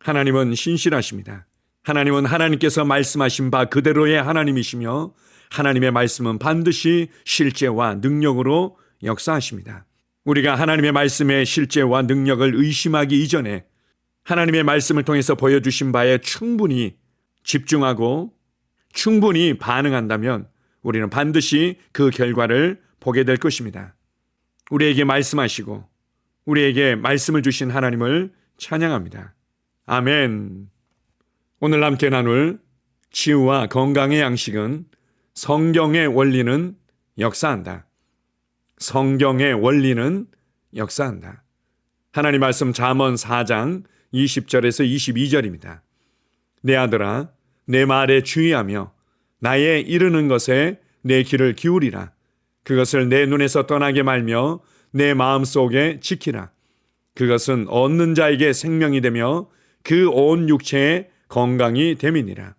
하나님은 신실하십니다. 하나님은 하나님께서 말씀하신 바 그대로의 하나님이시며 하나님의 말씀은 반드시 실제와 능력으로 역사하십니다. 우리가 하나님의 말씀의 실제와 능력을 의심하기 이전에 하나님의 말씀을 통해서 보여주신 바에 충분히 집중하고 충분히 반응한다면 우리는 반드시 그 결과를 보게 될 것입니다. 우리에게 말씀하시고 우리에게 말씀을 주신 하나님을 찬양합니다. 아멘. 오늘 함께 나눌 치유와 건강의 양식은 성경의 원리는 역사한다. 성경의 원리는 역사한다. 하나님 말씀 잠언 4장 20절에서 22절입니다. 내 아들아, 내 말에 주의하며 나의 이르는 것에 내 귀를 기울이라. 그것을 내 눈에서 떠나게 말며 내 마음속에 지키라. 그것은 얻는 자에게 생명이 되며 그 온 육체에 건강이 됨이니라.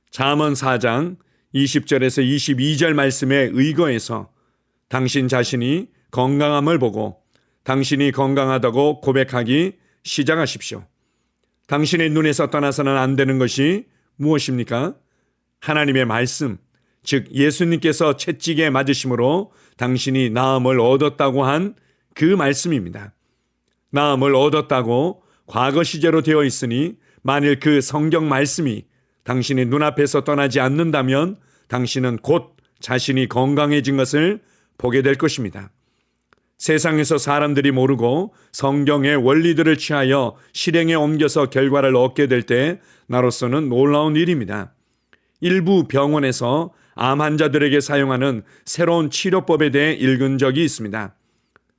잠언 4장 20절에서 22절 말씀에 의거해서 당신 자신이 건강함을 보고 당신이 건강하다고 고백하기 시작하십시오. 당신의 눈에서 떠나서는 안 되는 것이 무엇입니까? 하나님의 말씀, 즉 예수님께서 채찍에 맞으심으로 당신이 나음을 얻었다고 한 그 말씀입니다. 나음을 얻었다고 과거 시제로 되어 있으니 만일 그 성경 말씀이 당신의 눈앞에서 떠나지 않는다면 당신은 곧 자신이 건강해진 것을 보게 될 것입니다. 세상에서 사람들이 모르고 성경의 원리들을 취하여 실행에 옮겨서 결과를 얻게 될 때 나로서는 놀라운 일입니다. 일부 병원에서 암 환자들에게 사용하는 새로운 치료법에 대해 읽은 적이 있습니다.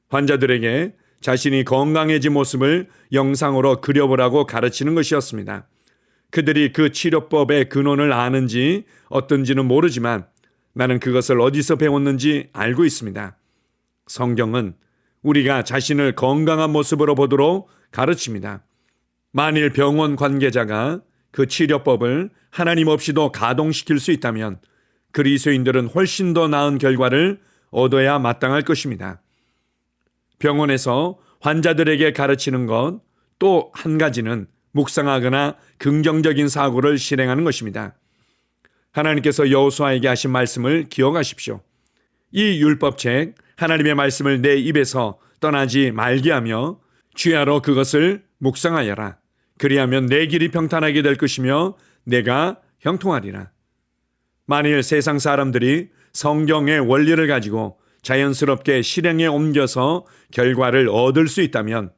환자들에게 자신이 건강해진 모습을 영상으로 그려보라고 가르치는 것이었습니다. 그들이 그 치료법의 근원을 아는지 어떤지는 모르지만 나는 그것을 어디서 배웠는지 알고 있습니다. 성경은 우리가 자신을 건강한 모습으로 보도록 가르칩니다. 만일 병원 관계자가 그 치료법을 하나님 없이도 가동시킬 수 있다면 그리스도인들은 훨씬 더 나은 결과를 얻어야 마땅할 것입니다. 병원에서 환자들에게 가르치는 것 또 한 가지는 묵상하거나 긍정적인 사고를 실행하는 것입니다. 하나님께서 여호수아에게 하신 말씀을 기억하십시오. 이 율법책 하나님의 말씀을 내 입에서 떠나지 말게 하며 주야로 그것을 묵상하여라. 그리하면 내 길이 평탄하게 될 것이며 내가 형통하리라. 만일 세상 사람들이 성경의 원리를 가지고 자연스럽게 실행에 옮겨서 결과를 얻을 수 있다면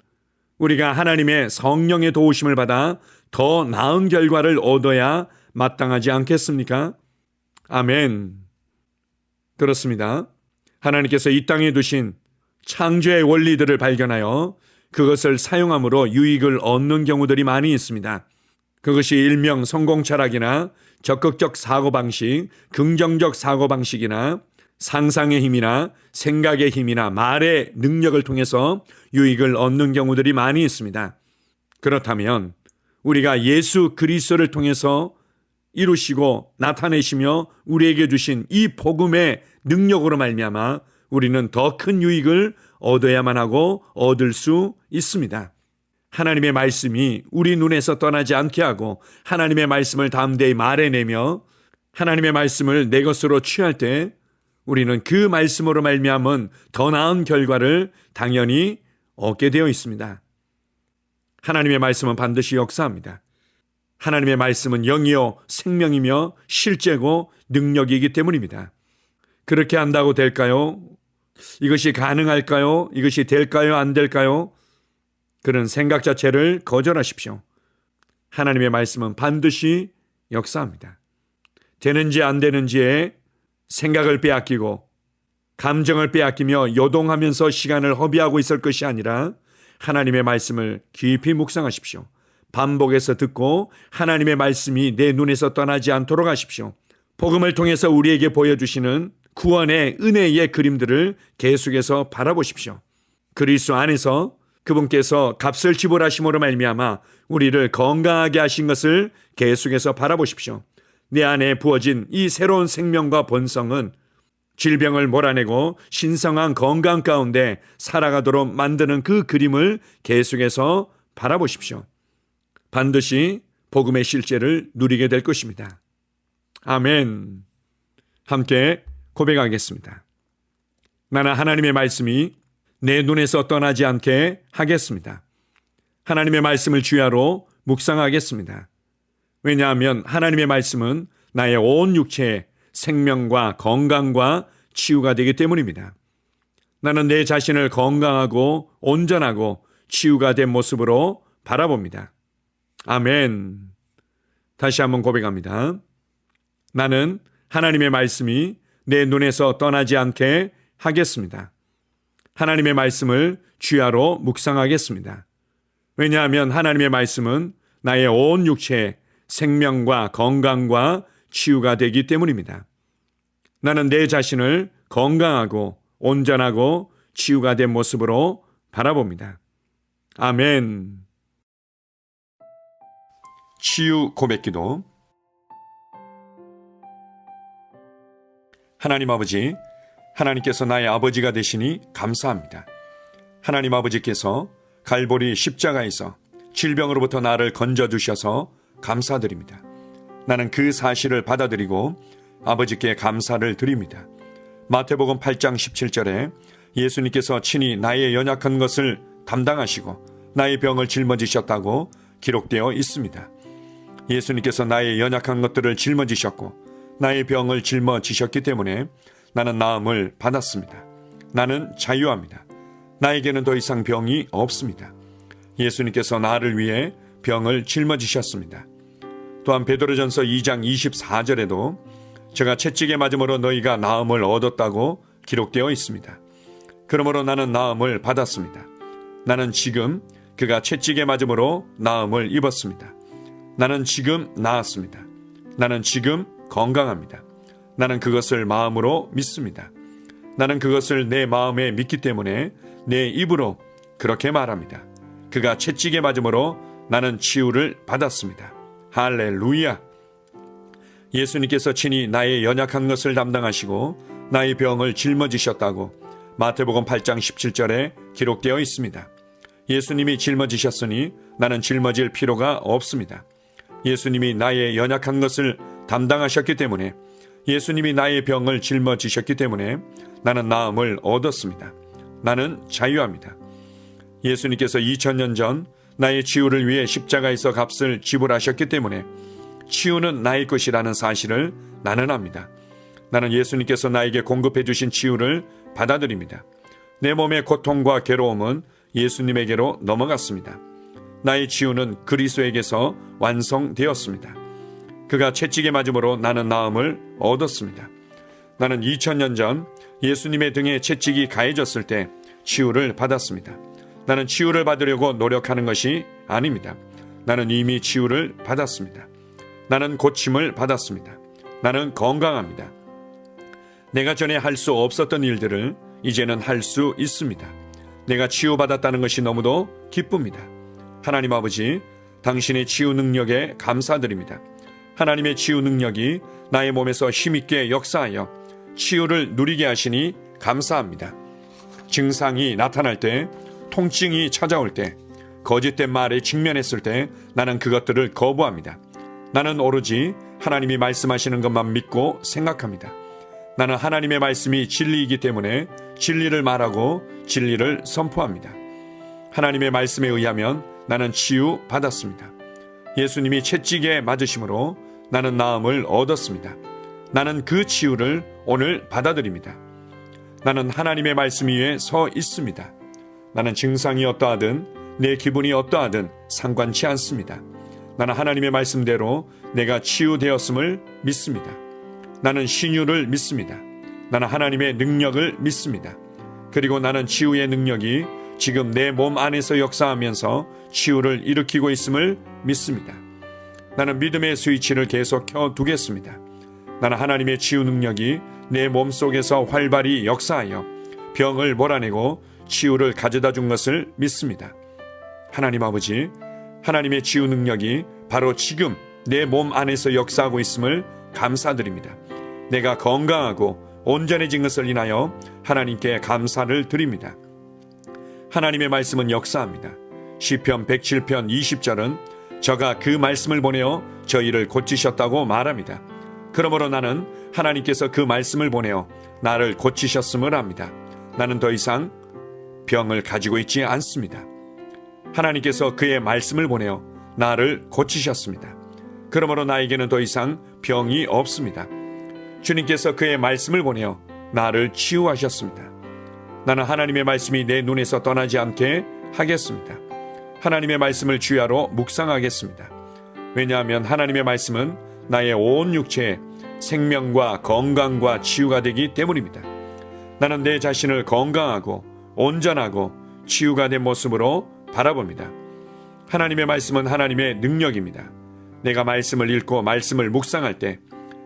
우리가 하나님의 성령의 도우심을 받아 더 나은 결과를 얻어야 마땅하지 않겠습니까? 아멘. 그렇습니다. 하나님께서 이 땅에 두신 창조의 원리들을 발견하여 그것을 사용함으로 유익을 얻는 경우들이 많이 있습니다. 그것이 일명 성공 철학이나 적극적 사고방식, 긍정적 사고방식이나 상상의 힘이나 생각의 힘이나 말의 능력을 통해서 유익을 얻는 경우들이 많이 있습니다. 그렇다면 우리가 예수 그리스도를 통해서 이루시고 나타내시며 우리에게 주신 이 복음의 능력으로 말미암아 우리는 더 큰 유익을 얻어야만 하고 얻을 수 있습니다. 하나님의 말씀이 우리 눈에서 떠나지 않게 하고 하나님의 말씀을 담대히 말해내며 하나님의 말씀을 내 것으로 취할 때 우리는 그 말씀으로 말미암은 더 나은 결과를 당연히 얻게 되어 있습니다. 하나님의 말씀은 반드시 역사합니다. 하나님의 말씀은 영이요 생명이며 실제고 능력이기 때문입니다. 그렇게 한다고 될까요? 이것이 가능할까요? 이것이 될까요? 안 될까요? 그런 생각 자체를 거절하십시오. 하나님의 말씀은 반드시 역사합니다. 되는지 안 되는지에 생각을 빼앗기고 감정을 빼앗기며 요동하면서 시간을 허비하고 있을 것이 아니라 하나님의 말씀을 깊이 묵상하십시오. 반복해서 듣고 하나님의 말씀이 내 눈에서 떠나지 않도록 하십시오. 복음을 통해서 우리에게 보여주시는 구원의 은혜의 그림들을 계속해서 바라보십시오. 그리스도 안에서 그분께서 값을 지불하심으로 말미암아 우리를 건강하게 하신 것을 계속해서 바라보십시오. 내 안에 부어진 이 새로운 생명과 본성은 질병을 몰아내고 신성한 건강 가운데 살아가도록 만드는 그 그림을 계속해서 바라보십시오. 반드시 복음의 실제를 누리게 될 것입니다. 아멘. 함께 고백하겠습니다. 나는 하나님의 말씀이 내 눈에서 떠나지 않게 하겠습니다. 하나님의 말씀을 주야로 묵상하겠습니다. 왜냐하면 하나님의 말씀은 나의 온 육체의 생명과 건강과 치유가 되기 때문입니다. 나는 내 자신을 건강하고 온전하고 치유가 된 모습으로 바라봅니다. 아멘. 다시 한번 고백합니다. 나는 하나님의 말씀이 내 눈에서 떠나지 않게 하겠습니다. 하나님의 말씀을 주야로 묵상하겠습니다. 왜냐하면 하나님의 말씀은 나의 온 육체의 생명과 건강과 치유가 되기 때문입니다. 나는 내 자신을 건강하고 온전하고 치유가 된 모습으로 바라봅니다. 아멘. 치유 고백기도. 하나님 아버지, 하나님께서 나의 아버지가 되시니 감사합니다. 하나님 아버지께서 갈보리 십자가에서 질병으로부터 나를 건져주셔서 감사드립니다. 나는 그 사실을 받아들이고 아버지께 감사를 드립니다. 마태복음 8장 17절에 예수님께서 친히 나의 연약한 것을 담당하시고 나의 병을 짊어지셨다고 기록되어 있습니다. 예수님께서 나의 연약한 것들을 짊어지셨고 나의 병을 짊어지셨기 때문에 나는 나음을 받았습니다. 나는 자유합니다. 나에게는 더 이상 병이 없습니다. 예수님께서 나를 위해 병을 짊어지셨습니다. 또한 베드로전서 2장 24절에도 제가 채찍에 맞음으로 너희가 나음을 얻었다고 기록되어 있습니다. 그러므로 나는 나음을 받았습니다. 나는 지금 그가 채찍에 맞음으로 나음을 입었습니다. 나는 지금 나았습니다. 나는 지금 건강합니다. 나는 그것을 마음으로 믿습니다. 나는 그것을 내 마음에 믿기 때문에 내 입으로 그렇게 말합니다. 그가 채찍에 맞음으로 나는 치유를 받았습니다. 할렐루야! 예수님께서 친히 나의 연약한 것을 담당하시고 나의 병을 짊어지셨다고 마태복음 8장 17절에 기록되어 있습니다. 예수님이 짊어지셨으니 나는 짊어질 필요가 없습니다. 예수님이 나의 연약한 것을 담당하셨기 때문에, 예수님이 나의 병을 짊어지셨기 때문에 나는 나음을 얻었습니다. 나는 자유합니다. 예수님께서 2000년 전 나의 치유를 위해 십자가에서 값을 지불하셨기 때문에 치유는 나의 것이라는 사실을 나는 압니다. 나는 예수님께서 나에게 공급해 주신 치유를 받아들입니다. 내 몸의 고통과 괴로움은 예수님에게로 넘어갔습니다. 나의 치유는 그리스도에게서 완성되었습니다. 그가 채찍에 맞음으로 나는 나음을 얻었습니다. 나는 2000년 전 예수님의 등에 채찍이 가해졌을 때 치유를 받았습니다. 나는 치유를 받으려고 노력하는 것이 아닙니다. 나는 이미 치유를 받았습니다. 나는 고침을 받았습니다. 나는 건강합니다. 내가 전에 할 수 없었던 일들을 이제는 할 수 있습니다. 내가 치유받았다는 것이 너무도 기쁩니다. 하나님 아버지, 당신의 치유 능력에 감사드립니다. 하나님의 치유 능력이 나의 몸에서 힘있게 역사하여 치유를 누리게 하시니 감사합니다. 증상이 나타날 때, 통증이 찾아올 때, 거짓된 말에 직면했을 때 나는 그것들을 거부합니다. 나는 오로지 하나님이 말씀하시는 것만 믿고 생각합니다. 나는 하나님의 말씀이 진리이기 때문에 진리를 말하고 진리를 선포합니다. 하나님의 말씀에 의하면 나는 치유 받았습니다. 예수님이 채찍에 맞으심으로 나는 나음을 얻었습니다. 나는 그 치유를 오늘 받아들입니다. 나는 하나님의 말씀 위에 서 있습니다. 나는 증상이 어떠하든 내 기분이 어떠하든 상관치 않습니다. 나는 하나님의 말씀대로 내가 치유되었음을 믿습니다. 나는 신유를 믿습니다. 나는 하나님의 능력을 믿습니다. 그리고 나는 치유의 능력이 지금 내 몸 안에서 역사하면서 치유를 일으키고 있음을 믿습니다. 나는 믿음의 스위치를 계속 켜두겠습니다. 나는 하나님의 치유 능력이 내 몸 속에서 활발히 역사하여 병을 몰아내고 치유를 가져다 준 것을 믿습니다. 하나님 아버지, 하나님의 치유 능력이 바로 지금 내 몸 안에서 역사하고 있음을 감사드립니다. 내가 건강하고 온전해진 것을 인하여 하나님께 감사를 드립니다. 하나님의 말씀은 역사합니다. 시편 107편 20절은 저가 그 말씀을 보내어 저희를 고치셨다고 말합니다. 그러므로 나는 하나님께서 그 말씀을 보내어 나를 고치셨음을 압니다. 나는 더 이상 병을 가지고 있지 않습니다. 하나님께서 그의 말씀을 보내어 나를 고치셨습니다. 그러므로 나에게는 더 이상 병이 없습니다. 주님께서 그의 말씀을 보내어 나를 치유하셨습니다. 나는 하나님의 말씀이 내 눈에서 떠나지 않게 하겠습니다. 하나님의 말씀을 주야로 묵상하겠습니다. 왜냐하면 하나님의 말씀은 나의 온 육체에 생명과 건강과 치유가 되기 때문입니다. 나는 내 자신을 건강하고 온전하고 치유가 된 모습으로 바라봅니다. 하나님의 말씀은 하나님의 능력입니다. 내가 말씀을 읽고 말씀을 묵상할 때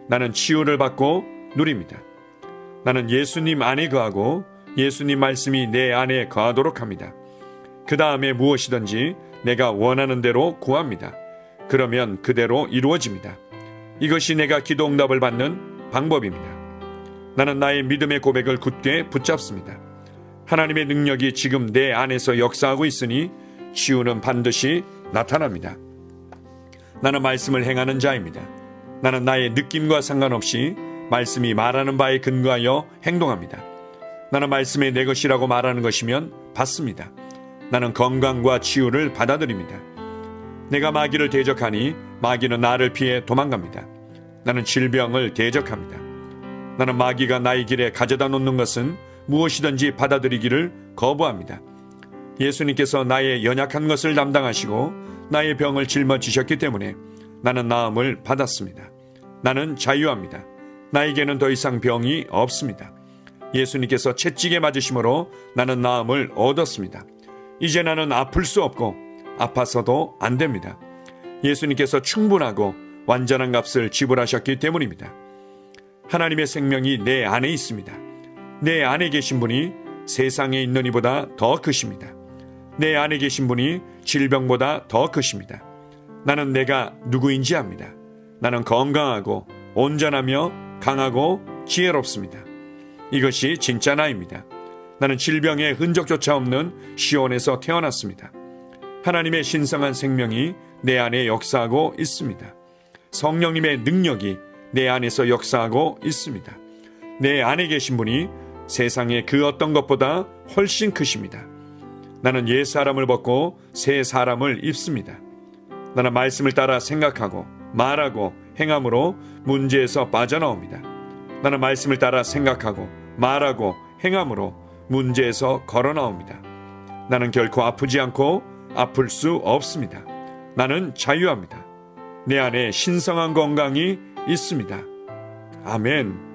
나는 치유를 받고 누립니다. 나는 예수님 안에 거하고 예수님 말씀이 내 안에 거하도록 합니다. 그 다음에 무엇이든지 내가 원하는 대로 구합니다. 그러면 그대로 이루어집니다. 이것이 내가 기도 응답을 받는 방법입니다. 나는 나의 믿음의 고백을 굳게 붙잡습니다. 하나님의 능력이 지금 내 안에서 역사하고 있으니 치유는 반드시 나타납니다. 나는 말씀을 행하는 자입니다. 나는 나의 느낌과 상관없이 말씀이 말하는 바에 근거하여 행동합니다. 나는 말씀이 내 것이라고 말하는 것이면 받습니다. 나는 건강과 치유를 받아들입니다. 내가 마귀를 대적하니 마귀는 나를 피해 도망갑니다. 나는 질병을 대적합니다. 나는 마귀가 나의 길에 가져다 놓는 것은 무엇이든지 받아들이기를 거부합니다. 예수님께서 나의 연약한 것을 담당하시고 나의 병을 짊어지셨기 때문에 나는 나음을 받았습니다. 나는 자유합니다. 나에게는 더 이상 병이 없습니다. 예수님께서 채찍에 맞으심으로 나는 나음을 얻었습니다. 이제 나는 아플 수 없고 아파서도 안 됩니다. 예수님께서 충분하고 완전한 값을 지불하셨기 때문입니다. 하나님의 생명이 내 안에 있습니다. 내 안에 계신 분이 세상에 있는 이보다 더 크십니다. 내 안에 계신 분이 질병보다 더 크십니다. 나는 내가 누구인지 압니다. 나는 건강하고 온전하며 강하고 지혜롭습니다. 이것이 진짜 나입니다. 나는 질병의 흔적조차 없는 시온에서 태어났습니다. 하나님의 신성한 생명이 내 안에 역사하고 있습니다. 성령님의 능력이 내 안에서 역사하고 있습니다. 내 안에 계신 분이 세상의 그 어떤 것보다 훨씬 크십니다. 나는 옛 사람을 벗고 새 사람을 입습니다. 나는 말씀을 따라 생각하고 말하고 행함으로 문제에서 빠져나옵니다. 나는 말씀을 따라 생각하고 말하고 행함으로 문제에서 걸어나옵니다. 나는 결코 아프지 않고 아플 수 없습니다. 나는 자유합니다. 내 안에 신성한 건강이 있습니다. 아멘.